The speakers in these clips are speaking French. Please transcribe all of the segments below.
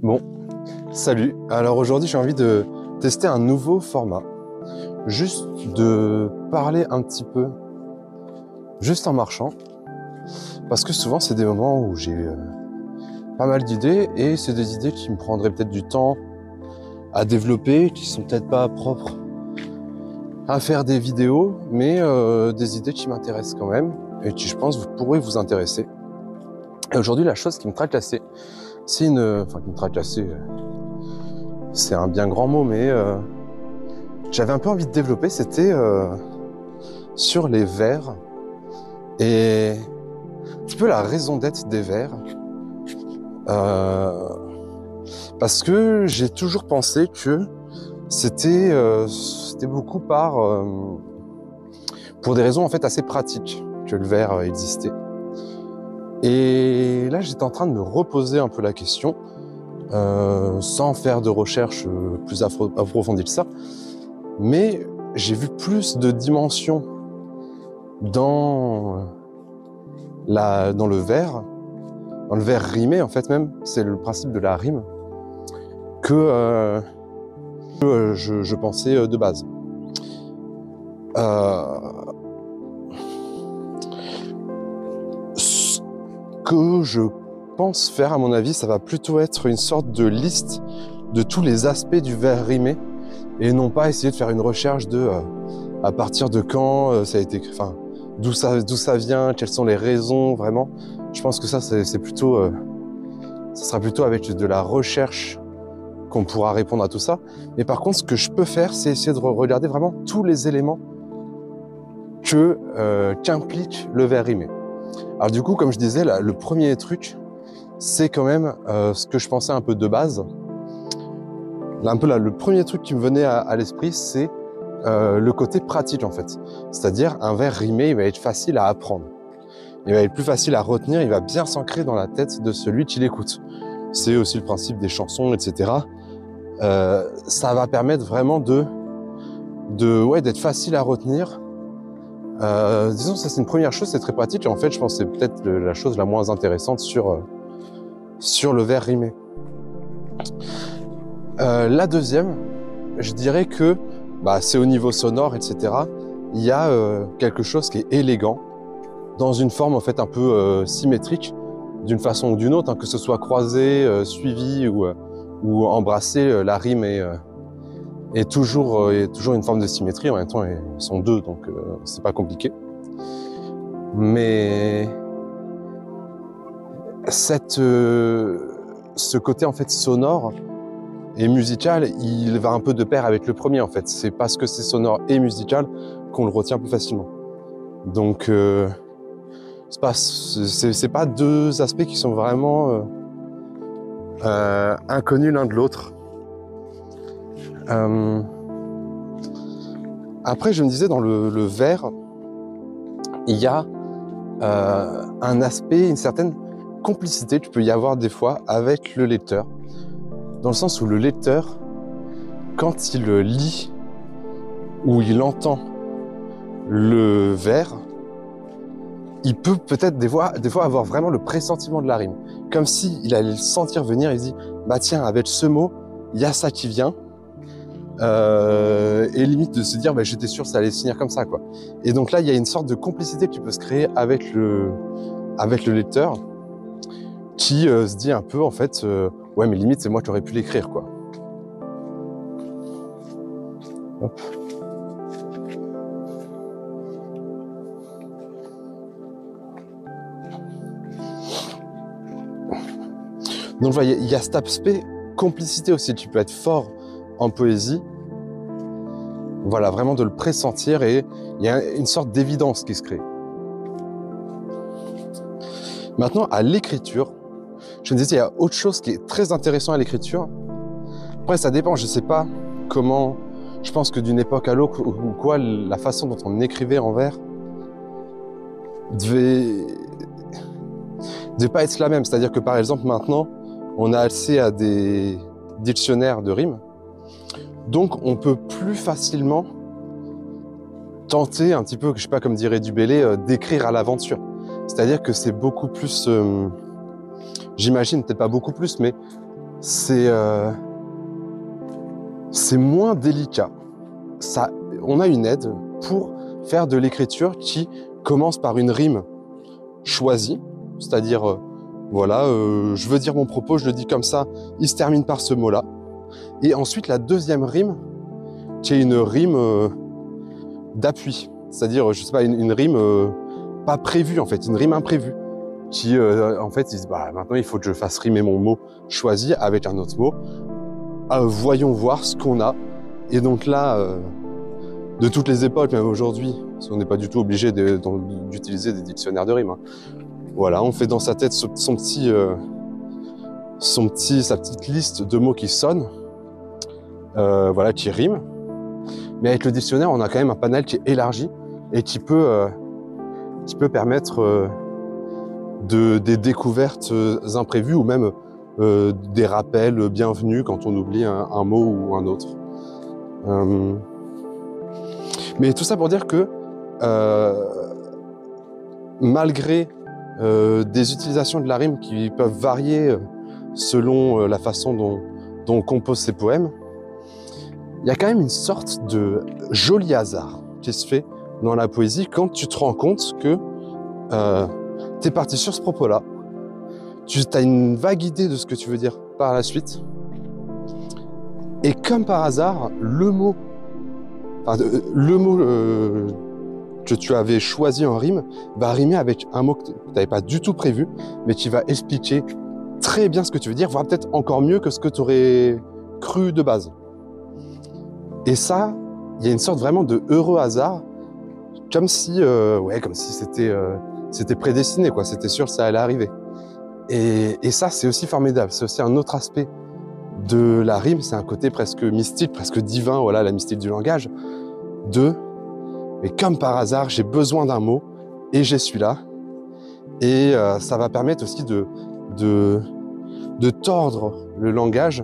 Bon, salut. Alors aujourd'hui, j'ai envie de tester un nouveau format. Juste de parler un petit peu, juste en marchant. Parce que souvent, c'est des moments où j'ai pas mal d'idées et c'est des idées qui me prendraient peut-être du temps à développer, qui sont peut-être pas propres à faire des vidéos, mais des idées qui m'intéressent quand même et qui, je pense, pourraient vous intéresser. Et aujourd'hui, la chose qui me tracassait, c'est Enfin, qui me tracassait, c'est un bien grand mot, mais j'avais un peu envie de développer, c'était sur les vers et un petit peu la raison d'être des vers. Parce que j'ai toujours pensé que c'était beaucoup pour des raisons en fait assez pratiques que le vers existait. Et là, j'étais en train de me reposer un peu la question, sans faire de recherche plus approfondie que ça, mais j'ai vu plus de dimensions dans le vers rimé en fait même, c'est le principe de la rime, que je pensais de base. Ce que je pense faire, à mon avis, ça va plutôt être une sorte de liste de tous les aspects du vers rimé, et non pas essayer de faire une recherche de à partir de quand ça a été, enfin, d'où ça vient, quelles sont les raisons, vraiment. Je pense que ça, c'est plutôt, ça sera plutôt avec de la recherche qu'on pourra répondre à tout ça. Mais par contre, ce que je peux faire, c'est essayer de regarder vraiment tous les éléments qu'implique le vers rimé. Alors du coup, comme je disais, là, le premier truc, c'est quand même ce que je pensais un peu de base. Là, un peu là, le premier truc qui me venait à l'esprit, c'est le côté pratique en fait. C'est-à-dire un vers rimé, il va être facile à apprendre. Il va être plus facile à retenir, il va bien s'ancrer dans la tête de celui qui l'écoute. C'est aussi le principe des chansons, etc. Ça va permettre vraiment d'être facile à retenir. Disons, ça c'est une première chose, c'est très pratique. Et en fait, je pense que c'est peut-être la chose la moins intéressante sur le vers rimé. La deuxième, je dirais que c'est au niveau sonore, etc. Il y a quelque chose qui est élégant, dans une forme en fait un peu symétrique, d'une façon ou d'une autre, hein, que ce soit croisé, suivi ou embrassé, la rime est toujours une forme de symétrie. En même temps, ils sont deux, donc c'est pas compliqué. Mais ce côté en fait sonore et musical, il va un peu de pair avec le premier en fait. C'est parce que c'est sonore et musical qu'on le retient plus facilement. Donc c'est pas deux aspects qui sont vraiment inconnus l'un de l'autre. Après, je me disais, dans le vers, il y a un aspect, une certaine complicité qu'il peut y avoir des fois avec le lecteur, dans le sens où le lecteur, quand il lit ou il entend le vers, il peut peut-être des fois avoir vraiment le pressentiment de la rime, comme s'il allait le sentir venir. Il dit bah tiens, avec ce mot il y a ça qui vient, et limite de se dire bah, j'étais sûr que ça allait se finir comme ça quoi. Et donc là il y a une sorte de complicité qui peut se créer avec le lecteur, qui se dit un peu en fait ouais mais limite c'est moi qui aurais pu l'écrire quoi. Hop. Donc voilà, il y a cet aspect complicité aussi qui peut être fort en poésie. Voilà, vraiment de le pressentir, et il y a une sorte d'évidence qui se crée. Maintenant, à l'écriture, je me disais, il y a autre chose qui est très intéressant à l'écriture. Après, ça dépend, je sais pas comment, je pense que d'une époque à l'autre ou quoi, la façon dont on écrivait en vers devait pas être la même. C'est-à-dire que par exemple, maintenant, on a accès à des dictionnaires de rimes. Donc, on peut plus facilement tenter un petit peu, je sais pas, comme dirait Dubélé, d'écrire à l'aventure. C'est-à-dire que c'est beaucoup plus, j'imagine, peut-être pas beaucoup plus, mais c'est moins délicat. On a une aide pour faire de l'écriture qui commence par une rime choisie, c'est-à-dire, voilà, je veux dire mon propos, je le dis comme ça, il se termine par ce mot-là. Et ensuite, la deuxième rime, qui est une rime d'appui, c'est-à-dire, je sais pas, une rime pas prévue en fait, une rime imprévue, qui en fait, ils disent, bah, maintenant il faut que je fasse rimer mon mot choisi avec un autre mot. Voyons voir ce qu'on a. Et donc là, de toutes les époques, même aujourd'hui, on n'est pas du tout obligé d'utiliser des dictionnaires de rimes. Hein. Voilà, on fait dans sa tête sa petite liste de mots qui sonnent, voilà, qui riment. Mais avec le dictionnaire, on a quand même un panel qui est élargi et qui peut permettre des découvertes imprévues ou même des rappels bienvenus quand on oublie un mot ou un autre. Mais tout ça pour dire que malgré des utilisations de la rime qui peuvent varier selon la façon dont on compose ses poèmes, il y a quand même une sorte de joli hasard qui se fait dans la poésie quand tu te rends compte que tu es parti sur ce propos-là, tu as une vague idée de ce que tu veux dire par la suite, et comme par hasard, le mot que tu avais choisi en rime va rimer avec un mot que tu n'avais pas du tout prévu, mais qui va expliquer très bien ce que tu veux dire, voire peut-être encore mieux que ce que tu aurais cru de base. Et ça, il y a une sorte vraiment de heureux hasard, comme si c'était prédestiné, quoi. C'était sûr que ça allait arriver. Et ça, c'est aussi formidable. C'est aussi un autre aspect de la rime. C'est un côté presque mystique, presque divin, voilà, la mystique du langage. Mais comme par hasard, j'ai besoin d'un mot et j'ai celui-là. Et ça va permettre aussi de tordre le langage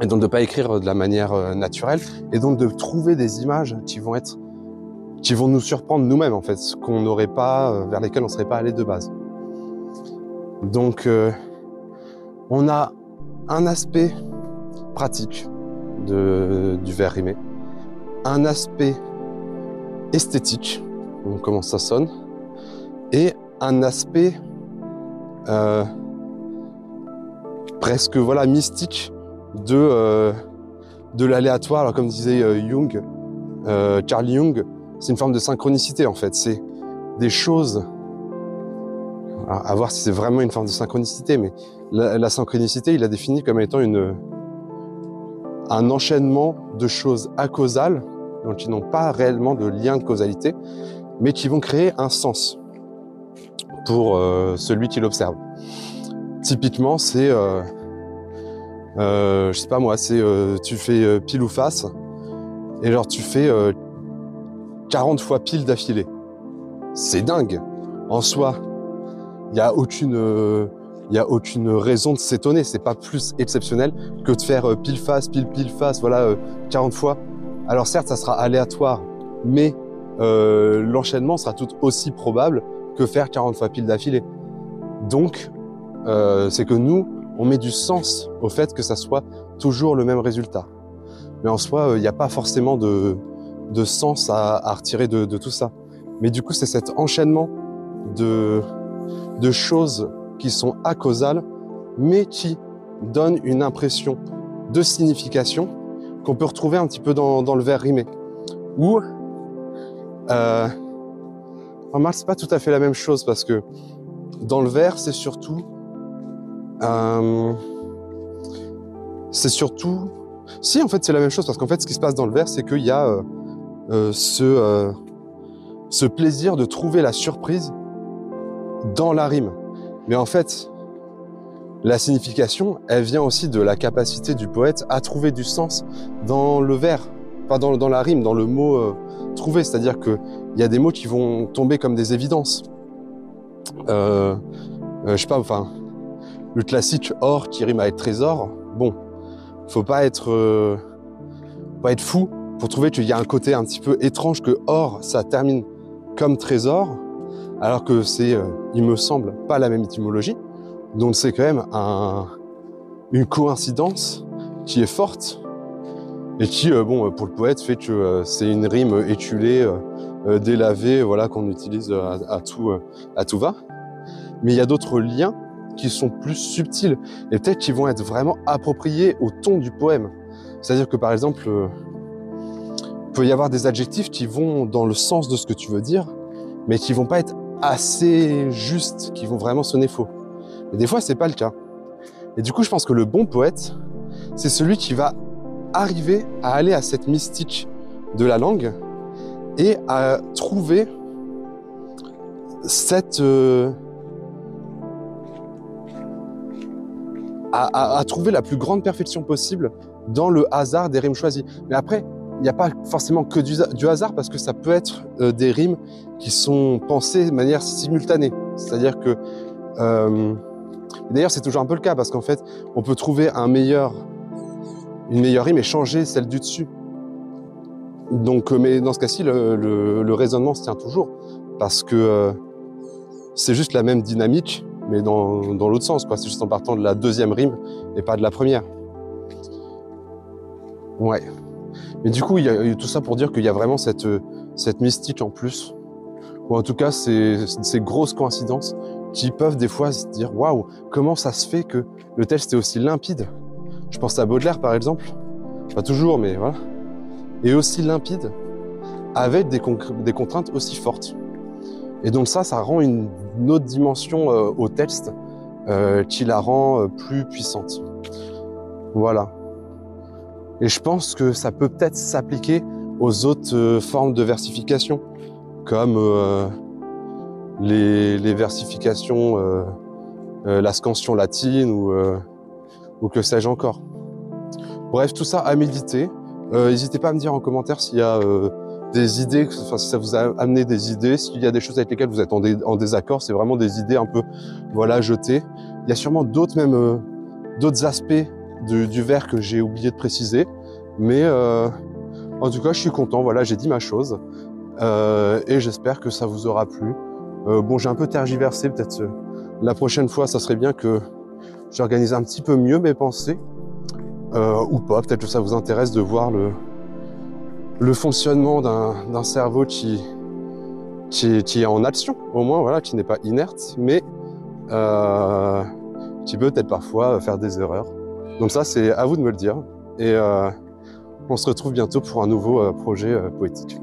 et donc de ne pas écrire de la manière naturelle et donc de trouver des images qui vont nous surprendre nous-mêmes, en fait, qu'on n'aurait pas, vers lesquelles on ne serait pas allé de base. Donc, on a un aspect pratique du vers rimé, un aspect esthétique, donc comment ça sonne, et un aspect presque voilà mystique de l'aléatoire. Alors comme disait Carl Jung, c'est une forme de synchronicité en fait. C'est des choses, alors, à voir si c'est vraiment une forme de synchronicité, mais la synchronicité, il l'a défini comme étant un enchaînement de choses acausales, donc qui n'ont pas réellement de lien de causalité, mais qui vont créer un sens pour celui qui l'observe. Typiquement, c'est, je sais pas moi, c'est tu fais pile ou face, et genre tu fais 40 fois pile d'affilée. C'est dingue. En soi, il n'y a aucune raison de s'étonner. C'est pas plus exceptionnel que de faire pile face, voilà, 40 fois. Alors certes, ça sera aléatoire, mais l'enchaînement sera tout aussi probable que faire 40 fois pile d'affilée. Donc, c'est que nous, on met du sens au fait que ça soit toujours le même résultat. Mais en soi, il n'y a pas forcément de sens à retirer de tout ça. Mais du coup, c'est cet enchaînement de choses qui sont acausales, mais qui donnent une impression de signification qu'on peut retrouver un petit peu dans le vers rimé. Ou, remarque, c'est pas tout à fait la même chose, parce que dans le vers, c'est surtout... Si, en fait, c'est la même chose, parce qu'en fait, ce qui se passe dans le vers, c'est qu'il y a ce plaisir de trouver la surprise dans la rime. Mais en fait, la signification, elle vient aussi de la capacité du poète à trouver du sens dans le vers, pas dans la rime, dans le mot trouvé. C'est-à-dire qu'il y a des mots qui vont tomber comme des évidences. Je sais pas, enfin, le classique or qui rime avec trésor, bon, faut pas être fou pour trouver qu'il y a un côté un petit peu étrange que or, ça termine comme trésor, alors que c'est, il me semble, pas la même étymologie. Donc c'est quand même une coïncidence qui est forte et qui, bon, pour le poète, fait que c'est une rime éculée, délavée, voilà, qu'on utilise à tout va. Mais il y a d'autres liens qui sont plus subtils et peut-être qui vont être vraiment appropriés au ton du poème. C'est-à-dire que par exemple, il peut y avoir des adjectifs qui vont dans le sens de ce que tu veux dire, mais qui vont pas être assez justes, qui vont vraiment sonner faux. Et des fois, c'est pas le cas. Et du coup, je pense que le bon poète, c'est celui qui va arriver à aller à cette mystique de la langue et à trouver cette... à trouver la plus grande perfection possible dans le hasard des rimes choisies. Mais après, il n'y a pas forcément que du hasard parce que ça peut être des rimes qui sont pensées de manière simultanée. C'est-à-dire que... d'ailleurs, c'est toujours un peu le cas parce qu'en fait, on peut trouver une meilleure rime et changer celle du dessus. Donc, mais dans ce cas-ci, le raisonnement se tient toujours parce que c'est juste la même dynamique, mais dans l'autre sens, quoi. C'est juste en partant de la deuxième rime et pas de la première. Ouais. Mais du coup, il y a tout ça pour dire qu'il y a vraiment cette mystique en plus, ou en tout cas ces grosses coïncidences qui peuvent des fois se dire waouh, comment ça se fait que le texte est aussi limpide. Je pense à Baudelaire par exemple, pas toujours, mais voilà, et aussi limpide avec des contraintes aussi fortes. Et donc ça rend une autre dimension au texte qui la rend plus puissante. Voilà. Et je pense que ça peut peut-être s'appliquer aux autres formes de versification, comme les versifications, la scansion latine ou que sais-je encore. Bref, tout ça à méditer. N'hésitez pas à me dire en commentaire s'il y a des idées, enfin si ça vous a amené des idées, s'il y a des choses avec lesquelles vous êtes en désaccord, c'est vraiment des idées un peu, voilà, jetées. Il y a sûrement d'autres d'autres aspects du vers que j'ai oublié de préciser, mais en tout cas, je suis content, voilà, j'ai dit ma chose, et j'espère que ça vous aura plu. Bon, j'ai un peu tergiversé, peut-être la prochaine fois, ça serait bien que j'organise un petit peu mieux mes pensées, ou pas, peut-être que ça vous intéresse de voir le fonctionnement d'un cerveau qui est en action, au moins, voilà, qui n'est pas inerte, mais qui peut peut-être parfois faire des erreurs. Donc ça, c'est à vous de me le dire. Et on se retrouve bientôt pour un nouveau projet poétique.